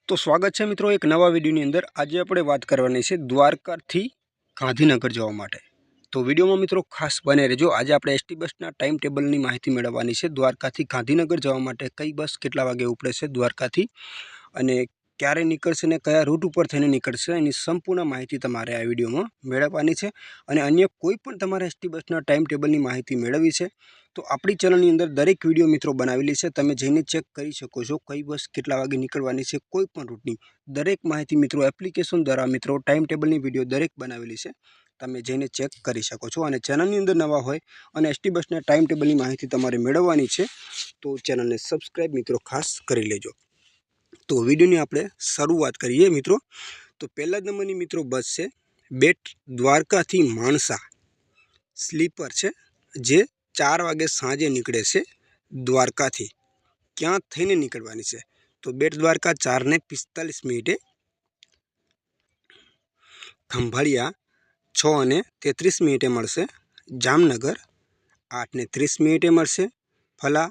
तो स्वागत है मित्रों एक नवा विडियोनी अंदर। आज આપણે વાત કરવાની છે દ્વારકાથી ગાંધીનગર જવા માટે। તો વિડિયોમાં મિત્રો ખાસ બને રહેજો। આજે આપણે એસટી બસના ટાઈમ ટેબલની માહિતી મેળવવાની છે। દ્વારકાથી ગાંધીનગર જવા માટે કઈ બસ કેટલા વાગે ઉપડે છે દ્વારકાથી અને ક્યારે નીકળશે ને કયા રૂટ ઉપર થઈને નીકળશે એની સંપૂર્ણ માહિતી તમારે આ વિડિયોમાં મેળવવાની છે। અને અન્ય કોઈ પણ તમારે એસટી બસના ટાઈમ ટેબલની માહિતી મેળવવી છે તો આપણી ચેનલની અંદર દરેક વિડિયો મિત્રો બનાવેલી છે। તમે જઈને ચેક કરી શકો છો કઈ બસ કેટલા વાગે નીકળવાની છે, કોઈ પણ રૂટની દરેક માહિતી મિત્રો એપ્લિકેશન દ્વારા મિત્રો ટાઈમ ટેબલની વિડિયો દરેક બનાવેલી છે। તમે જઈને ચેક કરી શકો છો। અને ચેનલની અંદર નવા હોય અને એસટી બસના ટાઈમ ટેબલની માહિતી તમારે મેળવવાની છે તો ચેનલને સબસ્ક્રાઇબ મિત્રો ખાસ કરી લેજો। તો વિડિયોની આપણે શરૂઆત કરીએ મિત્રો। તો પહેલા નંબરની મિત્રો બસ છે બેટ દ્વારકાથી માણસા સ્લીપર છે, જે 4 વાગે સાંજે નીકળે છે દ્વારકાથી। ક્યાં થઈને નીકળવાની છે તો બેટ દ્વારકા 4:45 ખંભાળિયા 6:33 મળશે, જામનગર 8:30 મળશે, Fala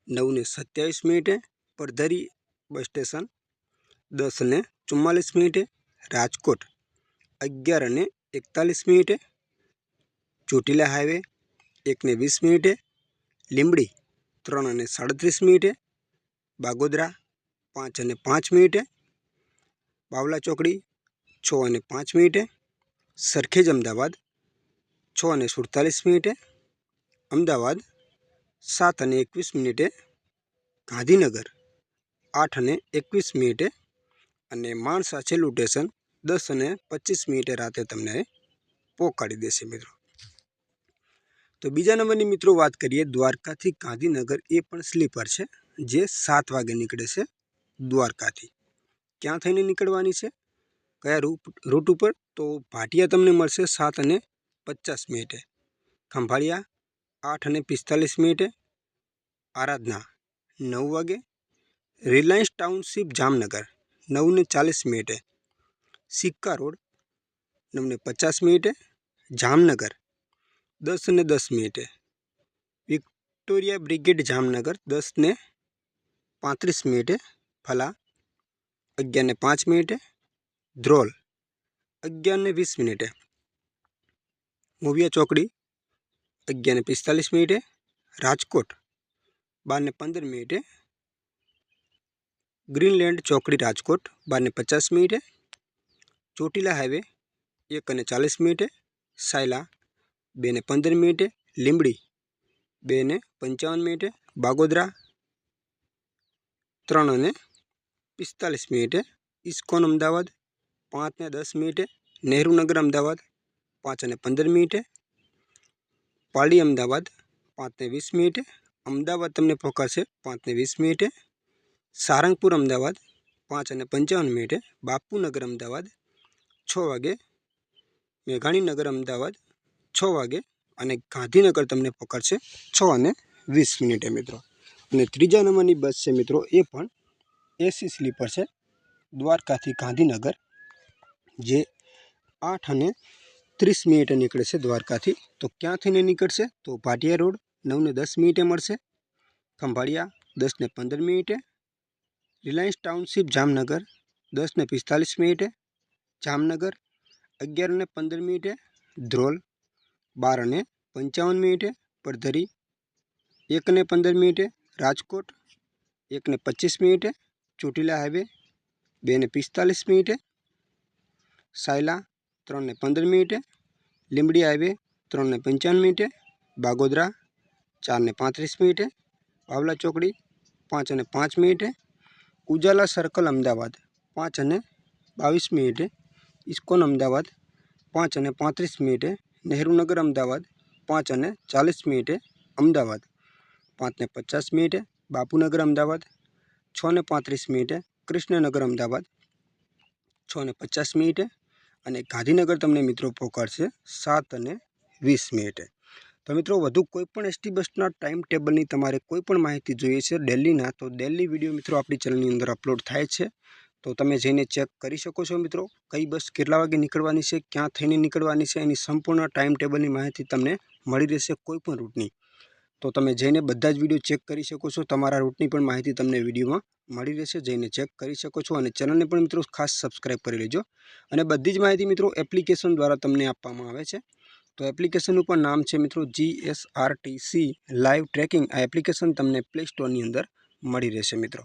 9:27, Paddhari bus station 10:44, Rajkot 11:41, Chotila highway 1:20, Limbdi 3:37, Bagodara 5:05, Bavla ચોકડી 6:05, સરખેજ અમદાવાદ 6:47, અમદાવાદ 7:21, ગાંધીનગર 8:21 અને માણસા છેલ્લું સ્ટેશન 10:25 રાતે તમને પહોંચાડી દેશે મિત્રો। તો બીજા નંબરની મિત્રો વાત કરીએ દ્વારકાથી ગાંધીનગર, એ પણ સ્લીપર છે, જે 7 વાગે નીકળે છે દ્વારકાથી। ક્યાં થઈને નીકળવાની છે, કયા રૂટ ઉપર તો ભાટિયા તમને મળશે 7:50, ખંભાળિયા 8:45, આરાધના 9 વાગે, રિલાયન્સ ટાઉનશીપ જામનગર 9:40, સિક્કા road 9:50, Jamnagar 10:10, Victoria brigade Jamnagar 10:35, ફલા 11:05, Dhrol 11:20, મોવિયા ચોકડી 11:45, રાજકોટ 12:15, ગ્રીનલેન્ડ ચોકડી રાજકોટ 12:50, ચોટીલા હાઈવે 1:40, સાયલા 2:15, લીંબડી 2:55, બાગોદરા 3:45, ઇસ્કોન અમદાવાદ 5:10, નહેરુનગર અમદાવાદ 5:15, પાલડી અમદાવાદ 5:20, અમદાવાદ તમને પહોંચાડશે 5:20, સારંગપુર અમદાવાદ 5:55, બાપુનગર અમદાવાદ 6 વાગે, મેઘાણીનગર અમદાવાદ 6 વાગે અને ગાંધીનગર તમને પકડશે 6:20 મિત્રો। અને ત્રીજા નંબરની બસ છે મિત્રો, એ પણ એસી સ્લીપર છે દ્વારકાથી ગાંધીનગર, જે 8:30 નીકળે છે દ્વારકાથી। તો ક્યાંથીને નીકળશે તો ભાટિયા રોડ 9:10 મળશે, Khambhalia 10:15, Reliance township Jamnagar 10:45, Jamnagar 11:15, Dhrol 12:55, Pardhari 1:15, Rajkot 1:25, Chotila highway 2:45, Sayla 3:15, Limbdi highway 3:55, Bagodara 4:35, Bavla ચોકડી 5:05, ઉજાલા સર્કલ અમદાવાદ 5:22, ઇસ્કોન અમદાવાદ 5:35, નહેરુનગર અમદાવાદ 5:40, અમદાવાદ 5:50, બાપુનગર અમદાવાદ 6:35, કૃષ્ણનગર અમદાવાદ 6:50 અને ગાંધીનગર તમને મિત્રો પહોંચાડશે 7:20। તો મિત્રો વધુ કોઈપણ એસટી બસના ટાઈમ ટેબલની તમારે કોઈપણ માહિતી જોઈએ છે દિલ્હીના, તો દિલ્હી વિડીયો મિત્રો આપણી ચેનલની અંદર અપલોડ થાય છે, તો તમે જઈને ચેક કરી શકો છો મિત્રો કઈ બસ કેટલા વાગે નીકળવાની છે, ક્યાં થઈને નીકળવાની છે એની સંપૂર્ણ ટાઈમ ટેબલની માહિતી તમને મળી રહેશે કોઈપણ રૂટની। તો તમે જઈને બધા જ વિડીયો ચેક કરી શકો છો। તમારા રૂટની પણ માહિતી તમને વિડીયોમાં મળી રહેશે, જઈને ચેક કરી શકો છો। અને ચેનલને પણ મિત્રો ખાસ સબસ્ક્રાઈબ કરી લેજો। અને બધી જ માહિતી મિત્રો એપ્લિકેશન દ્વારા તમને આપવામાં આવે છે। તો એપ્લિકેશનનું પણ નામ છે મિત્રો GSRTC લાઈવ ટ્રેકિંગ। આ એપ્લિકેશન તમને પ્લે સ્ટોરની અંદર મળી રહેશે મિત્રો।